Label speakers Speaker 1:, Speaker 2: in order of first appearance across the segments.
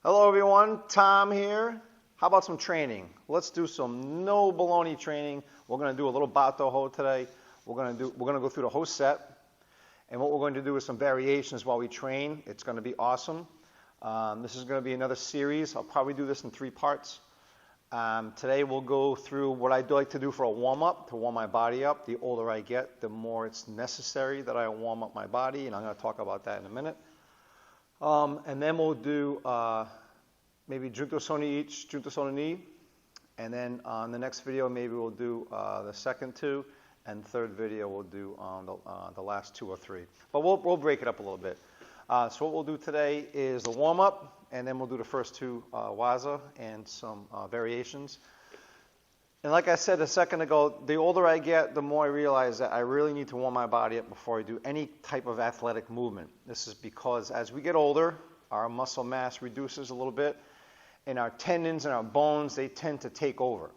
Speaker 1: Hello everyone, Tom here. How about some training? Let's do some no baloney training. We're going to do a little Budo today. We're going to go through the whole set, and what we're going to do is some variations while we train. It's going to be awesome. This is going to be another series. I'll probably do this in 3 parts. Today we'll go through what I like to do for a warm-up, to warm my body up. The older I get, the more it's necessary that I warm up my body, and I'm going to talk about that in a minute. And then we'll do maybe junto soni each, junto soni ni, and then on the next video maybe we'll do the second 2, and third video we'll do the last 2 or 3. But we'll break it up a little bit. So what we'll do today is the warm-up, and then we'll do the first 2 waza and some variations. And like I said a second ago, the older I get, the more I realize that I really need to warm my body up before I do any type of athletic movement. This is because as we get older, our muscle mass reduces a little bit, and our tendons and our bones, they tend to take over.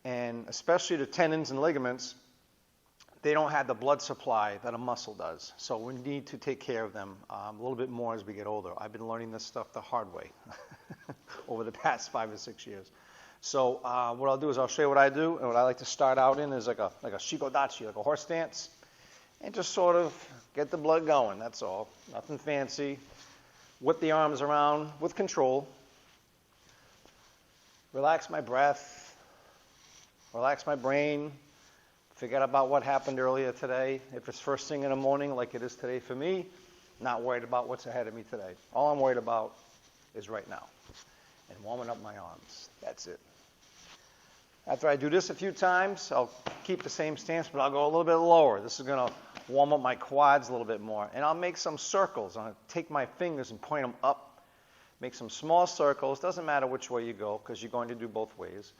Speaker 1: And especially the tendons and ligaments, they don't have the blood supply that a muscle does. So we need to take care of them a little bit more as we get older. I've been learning this stuff the hard way over the past 5 or 6 years. So what I'll do is I'll show you what I do, and what I like to start out in is like a shikodachi, like a horse stance, and just sort of get the blood going, that's all. Nothing fancy. Whip the arms around with control. Relax my breath. Relax my brain. Forget about what happened earlier today. If it's first thing in the morning like it is today for me, not worried about what's ahead of me today. All I'm worried about is right now and warming up my arms. That's it. After I do this a few times, I'll keep the same stance, but I'll go a little bit lower. This is going to warm up my quads a little bit more. And I'll make some circles. I'm going to take my fingers and point them up. Make some small circles. Doesn't matter which way you go because you're going to do both ways.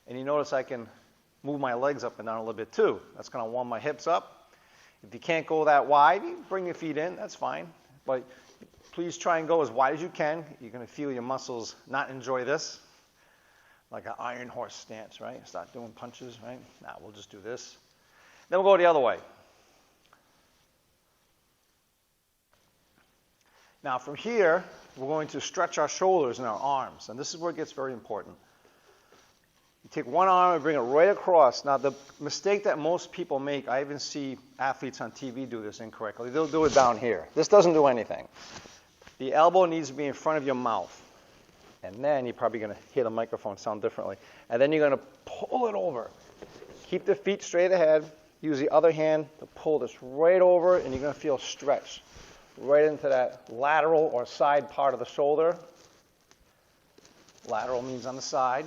Speaker 1: And you notice I can move my legs up and down a little bit too. That's going to warm my hips up. If you can't go that wide, you bring your feet in. That's fine. But please try and go as wide as you can. You're going to feel your muscles not enjoy this. Like an iron horse stance, right? Start doing punches, right? Nah, we'll just do this. Then we'll go the other way. Now from here, we're going to stretch our shoulders and our arms. And this is where it gets very important. You take one arm and bring it right across. Now the mistake that most people make, I even see athletes on TV do this incorrectly. They'll do it down here. This doesn't do anything. The elbow needs to be in front of your mouth. And then you're probably going to hear the microphone sound differently. And then you're going to pull it over. Keep the feet straight ahead. Use the other hand to pull this right over, and you're going to feel stretch right into that lateral or side part of the shoulder. Lateral means on the side.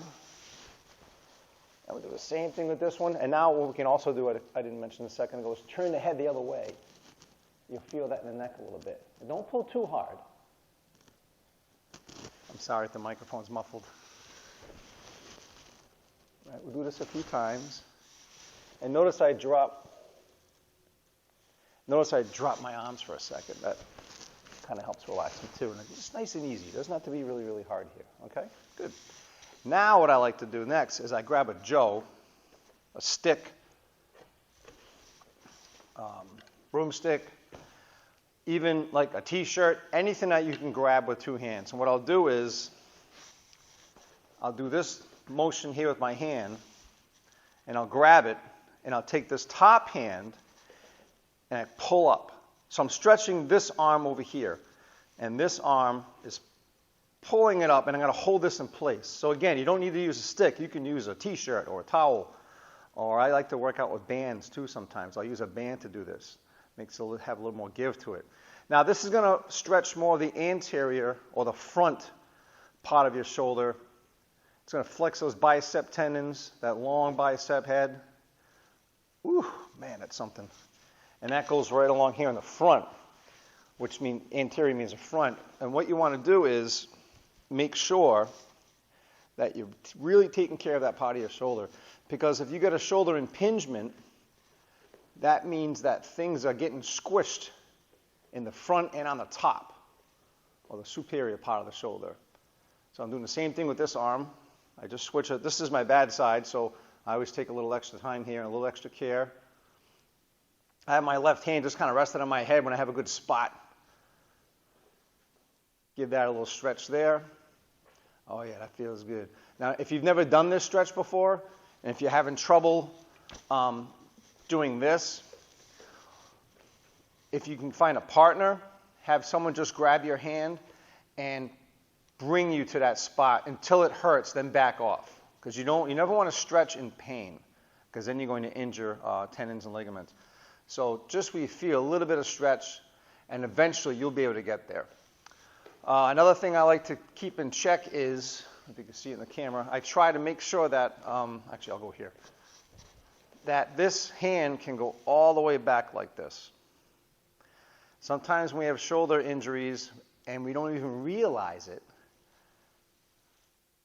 Speaker 1: And we'll do the same thing with this one. And now what we can also do, I didn't mention a second ago, is turn the head the other way. You'll feel that in the neck a little bit. And don't pull too hard. I'm sorry if the microphone's muffled. All right, we'll do this a few times. And notice I drop my arms for a second. That kind of helps relax me too. And it's nice and easy. It doesn't have to be really, really hard here. Okay? Good. Now what I like to do next is I grab a jo, a stick, broomstick, even like a t-shirt, anything that you can grab with 2 hands. And what I'll do is I'll do this motion here with my hand, and I'll grab it, and I'll take this top hand, and I pull up. So I'm stretching this arm over here, and this arm is pulling it up, and I'm going to hold this in place. So again, you don't need to use a stick. You can use a t-shirt or a towel, or I like to work out with bands too sometimes. I'll use a band to do this. Makes it have a little more give to it. Now this is going to stretch more the anterior or the front part of your shoulder. It's going to flex those bicep tendons, that long bicep head. Whew, man, that's something. And that goes right along here in the front, which means anterior means the front. And what you want to do is make sure that you're really taking care of that part of your shoulder. Because if you get a shoulder impingement, that means that things are getting squished in the front and on the top, or the superior part of the shoulder. So I'm doing the same thing with this arm. I just switch it. This is my bad side, so I always take a little extra time here and a little extra care. I have my left hand just kind of rested on my head when I have a good spot. Give that a little stretch there. Oh yeah, that feels good. Now, if you've never done this stretch before, and if you're having trouble doing this, if you can find a partner, have someone just grab your hand and bring you to that spot until it hurts, then back off. Because you never want to stretch in pain, because then you're going to injure tendons and ligaments. So just where you feel a little bit of stretch, and eventually you'll be able to get there. Another thing I like to keep in check is, if you can see it in the camera, I try to make sure that, actually I'll go here, that this hand can go all the way back like this. Sometimes when we have shoulder injuries and we don't even realize it,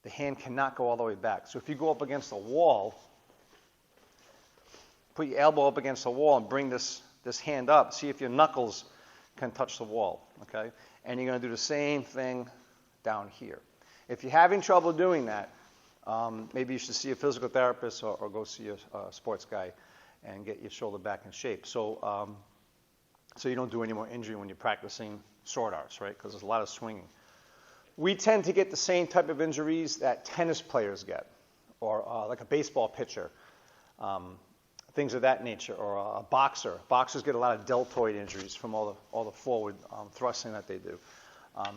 Speaker 1: the hand cannot go all the way back. So if you go up against a wall, put your elbow up against the wall and bring this hand up, see if your knuckles can touch the wall, okay? And you're going to do the same thing down here. If you're having trouble doing that, maybe you should see a physical therapist or go see a sports guy and get your shoulder back in shape. So you don't do any more injury when you're practicing sword arts, right? Because there's a lot of swinging. We tend to get the same type of injuries that tennis players get, or like a baseball pitcher, things of that nature, or a boxer. Boxers get a lot of deltoid injuries from all the forward thrusting that they do.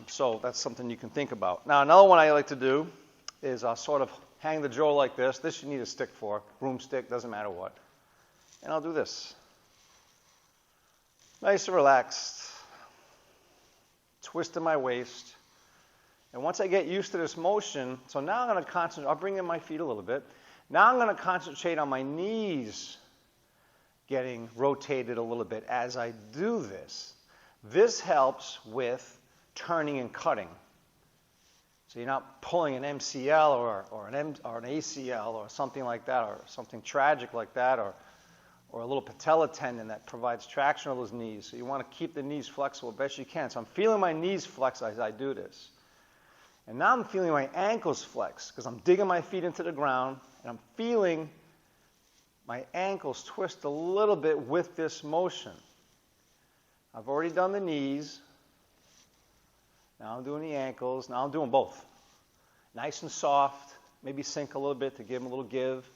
Speaker 1: So that's something you can think about. Now, another one I like to do is sort of hang the jaw like this. This you need a stick for, broomstick, doesn't matter what. And I'll do this. Nice and relaxed. Twisting my waist. And once I get used to this motion, so now I'm going to concentrate, I'll bring in my feet a little bit. Now I'm going to concentrate on my knees getting rotated a little bit as I do this. This helps with turning and cutting. So you're not pulling an MCL or an ACL or something like that, or something tragic like that, or a little patella tendon that provides traction on those knees. So you want to keep the knees flexible best you can. So I'm feeling my knees flex as I do this. And now I'm feeling my ankles flex because I'm digging my feet into the ground and I'm feeling my ankles twist a little bit with this motion. I've already done the knees. Now I'm doing the ankles. Now I'm doing both. Nice and soft. Maybe sink a little bit to give them a little give.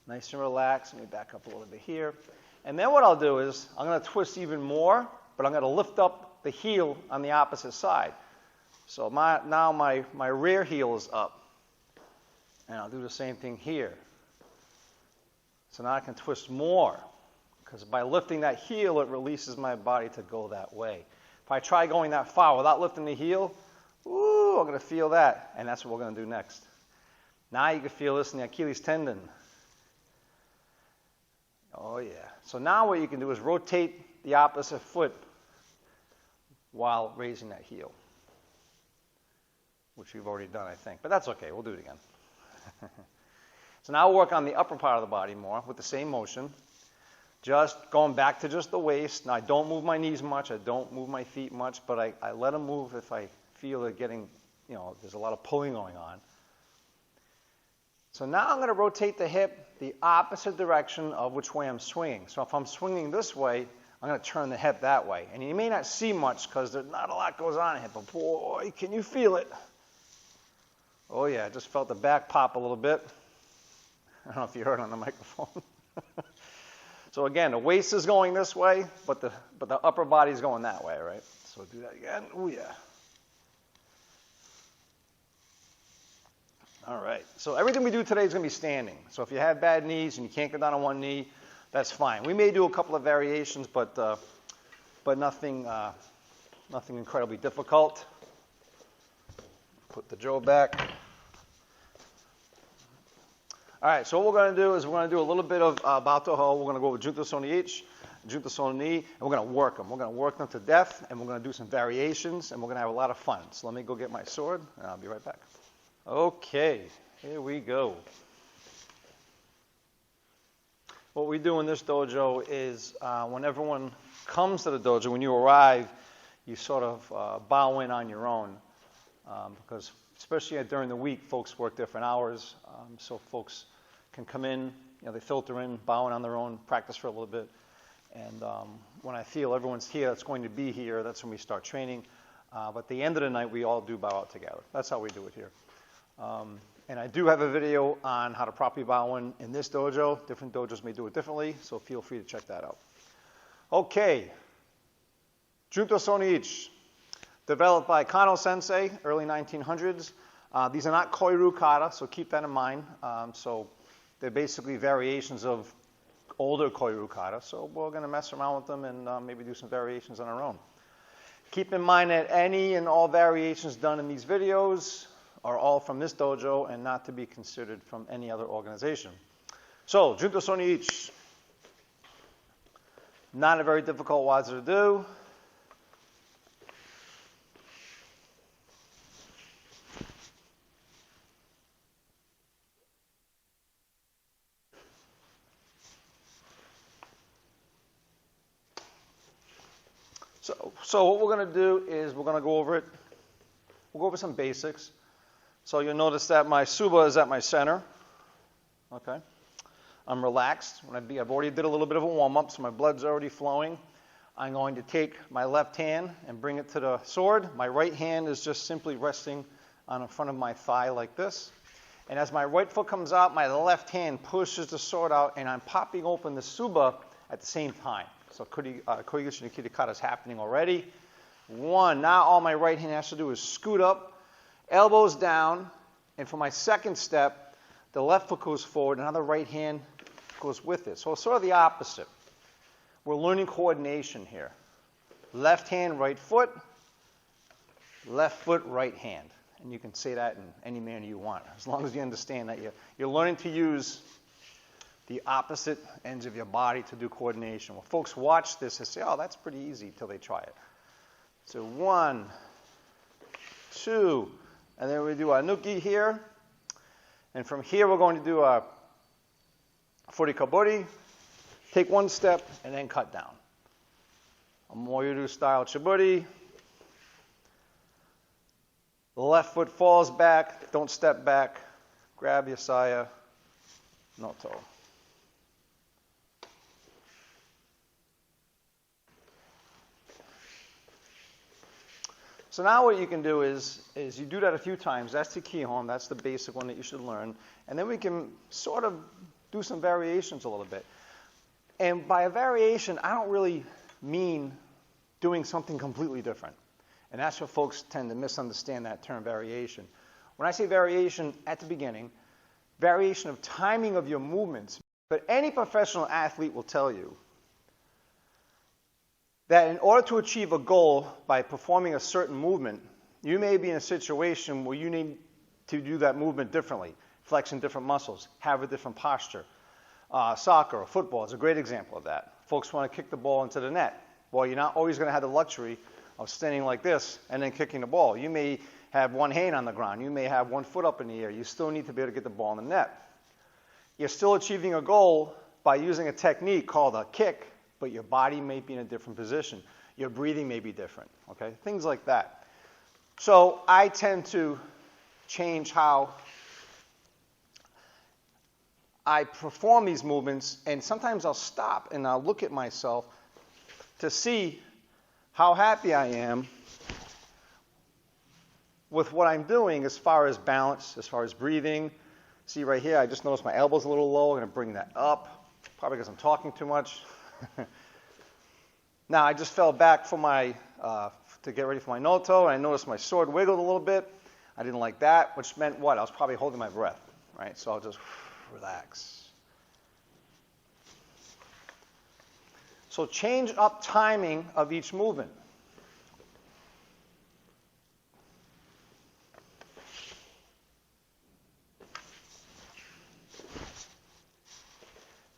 Speaker 1: Nice and relaxed. Let me back up a little bit here. And then what I'll do is I'm going to twist even more, but I'm going to lift up the heel on the opposite side. So now my rear heel is up. And I'll do the same thing here. So now I can twist more, because by lifting that heel, it releases my body to go that way. If I try going that far without lifting the heel, ooh, I'm going to feel that. And that's what we're going to do next. Now you can feel this in the Achilles tendon. Oh, yeah. So now what you can do is rotate the opposite foot while raising that heel, which we've already done, I think. But that's okay. We'll do it again. So now we'll work on the upper part of the body more with the same motion. Just going back to just the waist. Now, I don't move my knees much. I don't move my feet much, but I let them move if I feel it getting, there's a lot of pulling going on. So now I'm going to rotate the hip the opposite direction of which way I'm swinging. So if I'm swinging this way, I'm going to turn the hip that way. And you may not see much because there's not a lot goes on in it, but boy, can you feel it? Oh yeah, I just felt the back pop a little bit. I don't know if you heard it on the microphone. So again, the waist is going this way, but the upper body is going that way, right? So do that again. Oh yeah. All right. So everything we do today is going to be standing. So if you have bad knees and you can't get down on one knee, that's fine. We may do a couple of variations, but nothing incredibly difficult. Put the jaw back. All right, so what we're going to do is we're going to do a little bit of Budo. We're going to go with juntas on the each, juntas on the knee, and we're going to work them. We're going to work them to death, and we're going to do some variations, and we're going to have a lot of fun. So let me go get my sword, and I'll be right back. Okay, here we go. What we do in this dojo is when everyone comes to the dojo, when you arrive, you sort of bow in on your own, because especially during the week, folks work different hours, so folks can come in, they filter in, bowing on their own, practice for a little bit, and when I feel everyone's here, that's going to be here, that's when we start training, but at the end of the night, we all do bow out together. That's how we do it here. And I do have a video on how to properly bow in this dojo. Different dojos may do it differently, so feel free to check that out. Okay, Junto Soniichi, developed by Kano Sensei, early 1900s. These are not koiru kata, so keep that in mind. So they're basically variations of older koiru kata, so we're going to mess around with them and maybe do some variations on our own. Keep in mind that any and all variations done in these videos are all from this dojo and not to be considered from any other organization. So, Junto Soniichi, not a very difficult waza to do. So what we're going to do is we're going to go over it. We'll go over some basics. So you'll notice that my suba is at my center. Okay. I'm relaxed. I've already did a little bit of a warm-up, so my blood's already flowing. I'm going to take my left hand and bring it to the sword. My right hand is just simply resting on the front of my thigh like this. And as my right foot comes out, my left hand pushes the sword out, and I'm popping open the suba at the same time. So Koigashi Nikita Kata is happening already. One, now all my right hand has to do is scoot up, elbows down, and for my second step, the left foot goes forward, and now the right hand goes with it. So it's sort of the opposite. We're learning coordination here. Left hand, right foot, right hand. And you can say that in any manner you want, as long as you understand that you're learning to use the opposite ends of your body to do coordination. When folks watch this, they say, oh, that's pretty easy till they try it. So 1, 2, and then we do our nuki here. And from here, we're going to do our furikaburi. Take one step and then cut down. A moyuru style chiburi. The left foot falls back. Don't step back. Grab your saya. Noto. So now what you can do is you do that a few times. That's the kihon. That's the basic one that you should learn. And then we can sort of do some variations a little bit. And by a variation, I don't really mean doing something completely different. And that's what folks tend to misunderstand, that term variation. When I say variation at the beginning, variation of timing of your movements. But any professional athlete will tell you that in order to achieve a goal by performing a certain movement, you may be in a situation where you need to do that movement differently, flexing different muscles, have a different posture. Soccer or football is a great example of that. Folks want to kick the ball into the net. Well, you're not always going to have the luxury of standing like this and then kicking the ball. You may have one hand on the ground. You may have one foot up in the air. You still need to be able to get the ball in the net. You're still achieving a goal by using a technique called a kick, but your body may be in a different position. Your breathing may be different, okay? Things like that. So I tend to change how I perform these movements, and sometimes I'll stop and I'll look at myself to see how happy I am with what I'm doing as far as balance, as far as breathing. See right here, I just noticed my elbow's a little low. I'm going to bring that up, probably because I'm talking too much. Now, I just fell back for my, to get ready for my noto, and I noticed my sword wiggled a little bit. I didn't like that, which meant what? I was probably holding my breath, right? So I'll just relax. So change up timing of each movement.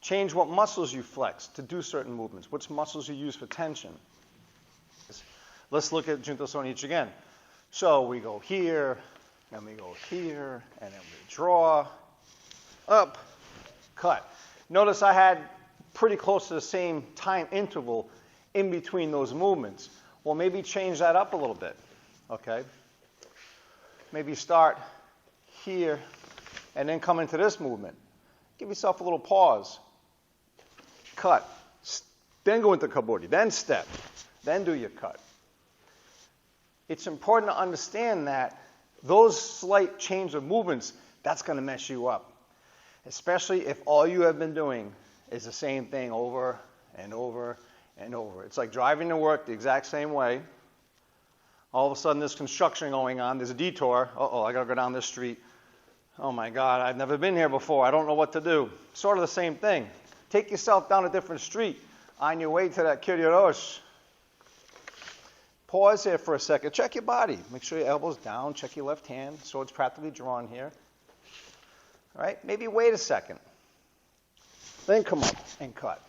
Speaker 1: Change what muscles you flex to do certain movements, which muscles you use for tension. Let's look at Junto Soniichi again. So we go here, then we go here, and then we draw, up, cut. Notice I had pretty close to the same time interval in between those movements. Well, maybe change that up a little bit, okay? Maybe start here and then come into this movement. Give yourself a little pause. Cut. Then go into kaburi. Then step. Then do your cut. It's important to understand that those slight change of movements, that's going to mess you up. Especially if all you have been doing is the same thing over and over and over. It's like driving to work the exact same way. All of a sudden there's construction going on. There's a detour. Uh-oh, I got to go down this street. Oh my God, I've never been here before. I don't know what to do. Sort of the same thing. Take yourself down a different street on your way to that Kiryosh. Pause here for a second. Check your body. Make sure your elbow's down. Check your left hand. Sword's practically drawn here. All right? Maybe wait a second. Then come up and cut.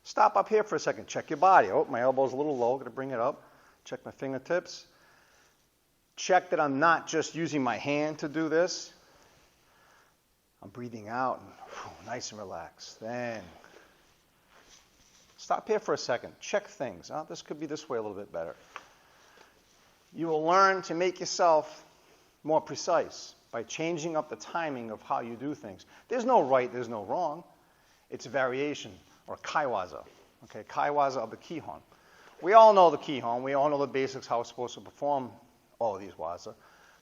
Speaker 1: Stop up here for a second. Check your body. Oh, my elbow's a little low. Got to bring it up. Check my fingertips. Check that I'm not just using my hand to do this. I'm breathing out and nice and relaxed. Then stop here for a second. Check things. Oh, this could be this way a little bit better. You will learn to make yourself more precise by changing up the timing of how you do things. There's no right, there's no wrong. It's a variation, or kaiwaza. Okay, kaiwaza of the kihon. We all know the kihon. We all know the basics, how it's supposed to perform all of these waza.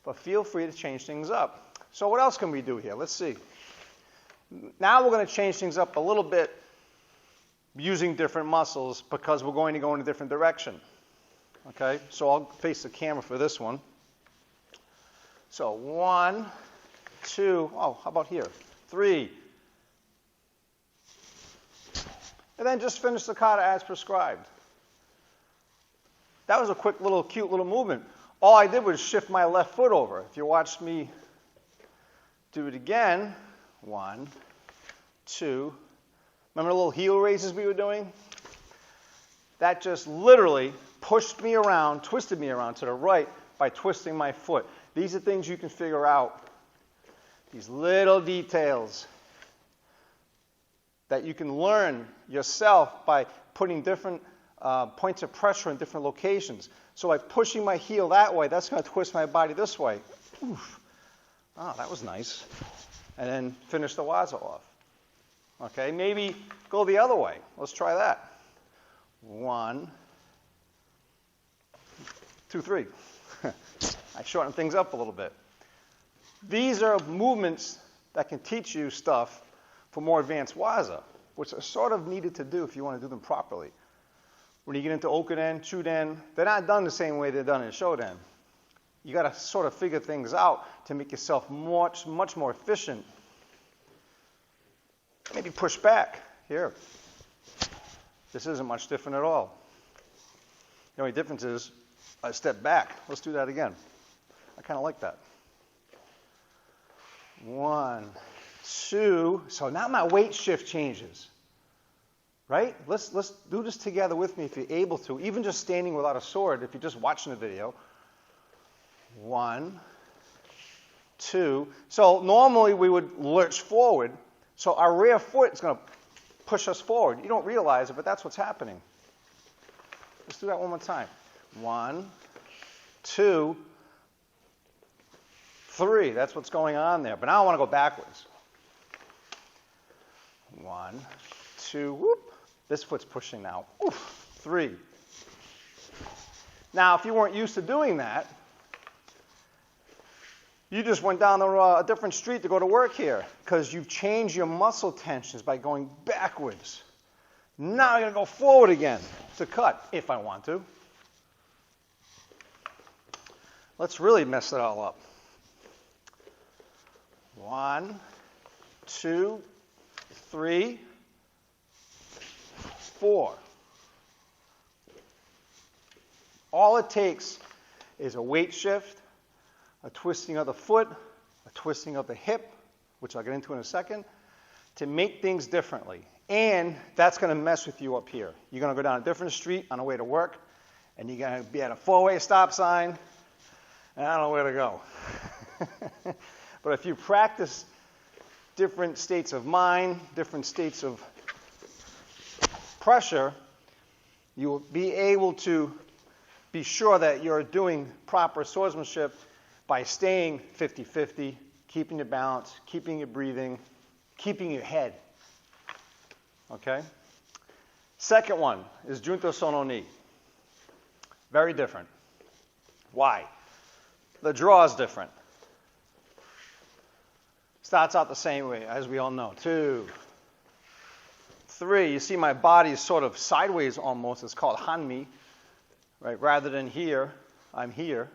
Speaker 1: But feel free to change things up. So what else can we do here? Let's see. Now we're going to change things up a little bit using different muscles because we're going to go in a different direction. Okay, so I'll face the camera for this one. So 1, 2, oh, how about here? 3. And then just finish the kata as prescribed. That was a quick little, cute little movement. All I did was shift my left foot over. If you watch me do it again, 1, 2. Remember the little heel raises we were doing? That just literally pushed me around, twisted me around to the right by twisting my foot. These are things you can figure out. These little details that you can learn yourself by putting different points of pressure in different locations. So by pushing my heel that way, that's going to twist my body this way. Oof. Oh, that was nice. And then finish the waza off. Okay, maybe go the other way. Let's try that. 1, 2, 3. I shortened things up a little bit. These are movements that can teach you stuff for more advanced waza, which are sort of needed to do if you want to do them properly. When you get into Okuden, Chuden, they're not done the same way they're done in Shoden. You got to sort of figure things out to make yourself much more efficient. Maybe push back. Here. This isn't much different at all. The only difference is I step back. Let's do that again. I kind of like that. 1, 2. So now my weight shift changes. Right? Let's do this together with me if you're able to, even just standing without a sword, if you're just watching the video. 1, 2. So normally we would lurch forward. So our rear foot is going to push us forward. You don't realize it, but that's what's happening. Let's do that one more time. 1, 2, 3. That's what's going on there. But now I want to go backwards. 1, 2, whoop. This foot's pushing now. Oof, 3. Now, if you weren't used to doing that, you just went down a different street to go to work here because you've changed your muscle tensions by going backwards. Now I'm going to go forward again to cut, if I want to. Let's really mess it all up. 1, 2, 3, 4. All it takes is a weight shift, a twisting of the foot, a twisting of the hip, which I'll get into in a second, to make things differently. And that's going to mess with you up here. You're going to go down a different street on the way to work, and you're going to be at a 4-way stop sign, and I don't know where to go. But if you practice different states of mind, different states of pressure, you will be able to be sure that you're doing proper swordsmanship by staying 50-50, keeping your balance, keeping your breathing, keeping your head. Okay? Second one is Junto Sono Ni. Very different. Why? the draw is different. Starts out the same way, as we all know. 2, 3. You see my body is sort of sideways almost. It's called hanmi, right? Rather than here, I'm here.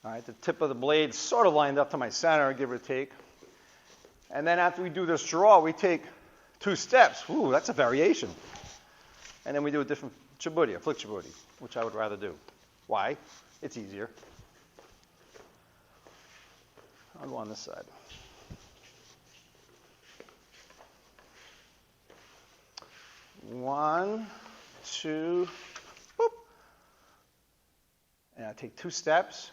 Speaker 1: All right, the tip of the blade sort of lined up to my center, give or take. And then after we do this draw, we take 2 steps. Ooh, that's a variation. And then we do a different chiburi, a flick chiburi, which I would rather do. Why? It's easier. I'll go on this side. One, 2, boop. And I take 2 steps.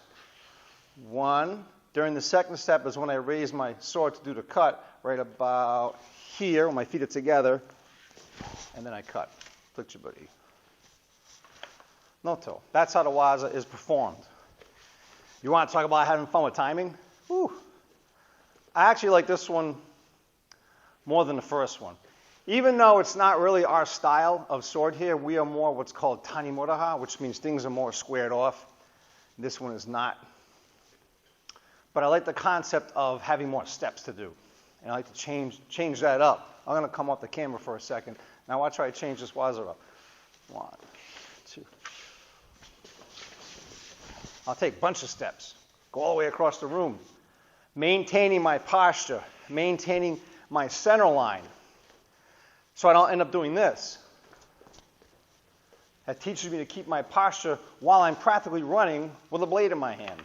Speaker 1: 1. During the second step is when I raise my sword to do the cut, right about here, when my feet are together, and then I cut. Flick chiburi. Noto. That's how the waza is performed. You want to talk about having fun with timing? Whew. I actually like this one more than the first one. Even though it's not really our style of sword here, we are more what's called tanimuraha, which means things are more squared off. This one is not. But I like the concept of having more steps to do. And I like to change that up. I'm going to come off the camera for a second. Now watch how I change this waza up. 1, 2. I'll take a bunch of steps. Go all the way across the room. Maintaining my posture. Maintaining my center line. So I don't end up doing this. That teaches me to keep my posture while I'm practically running with a blade in my hand.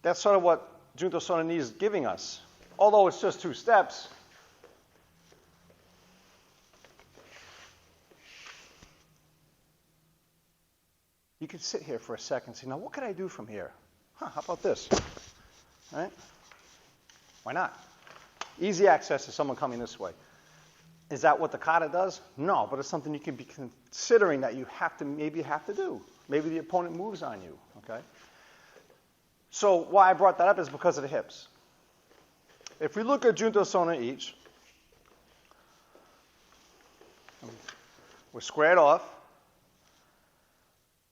Speaker 1: That's sort of what Junto Sono Ni is giving us. Although it's just 2 steps. You can sit here for a second and say, now what can I do from here? How about this? All right? Why not? Easy access to someone coming this way. Is that what the kata does? No, but it's something you can be considering that you have to do. Maybe the opponent moves on you, okay? So why I brought that up is because of the hips. If we look at Junto Sono Ichi, we're squared off.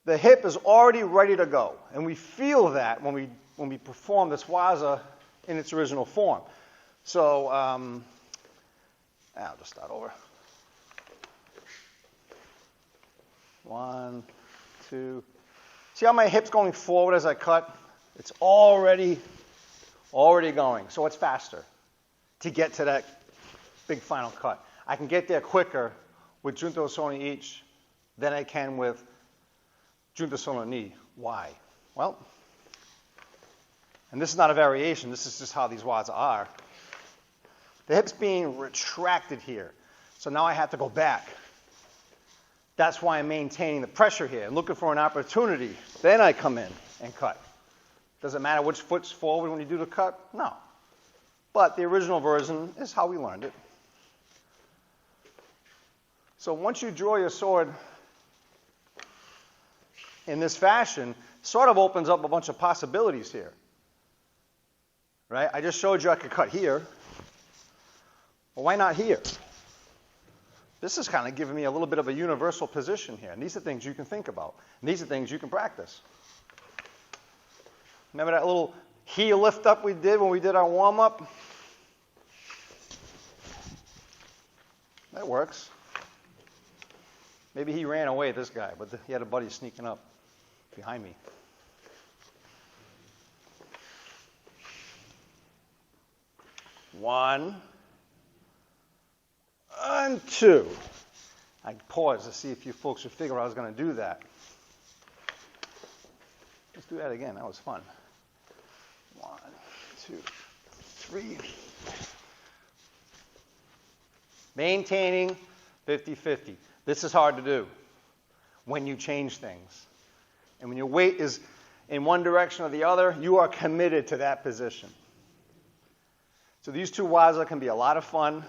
Speaker 1: The hip is already ready to go, and we feel that when we perform this waza in its original form. So I'll just start over. 1, 2. See how my hip's going forward as I cut? It's already going. So it's faster to get to that big final cut. I can get there quicker with Junto Sono Ichi than I can with Junto Sono Ni. Why? Well, and this is not a variation. This is just how these waza are. The hip's being retracted here. So now I have to go back. That's why I'm maintaining the pressure here and looking for an opportunity. Then I come in and cut. Does it matter which foot's forward when you do the cut? No. But the original version is how we learned it. So once you draw your sword in this fashion, sort of opens up a bunch of possibilities here. Right? I just showed you I could cut here. Well, why not here? This is kind of giving me a little bit of a universal position here. And these are things you can think about. And these are things you can practice. Remember that little heel lift up we did when we did our warm-up? That works. Maybe he ran away, this guy, but he had a buddy sneaking up behind me. One. And 2. I paused to see if you folks would figure I was going to do that. Let's do that again. That was fun. 1, 2, 3. Maintaining 50-50. This is hard to do when you change things. And when your weight is in one direction or the other, you are committed to that position. So these 2 waza can be a lot of fun.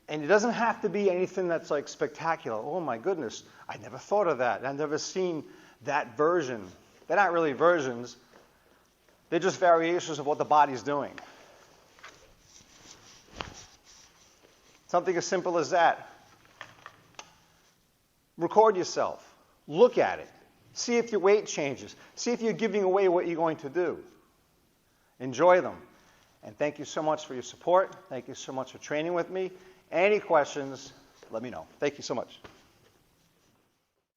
Speaker 1: And it doesn't have to be anything that's like spectacular. Oh my goodness, I never thought of that. I've never seen that version. They're not really versions. They're just variations of what the body's doing. Something as simple as that. Record yourself. Look at it. See if your weight changes. See if you're giving away what you're going to do. Enjoy them. And thank you so much for your support. Thank you so much for training with me. Any questions, let me know. Thank you so much.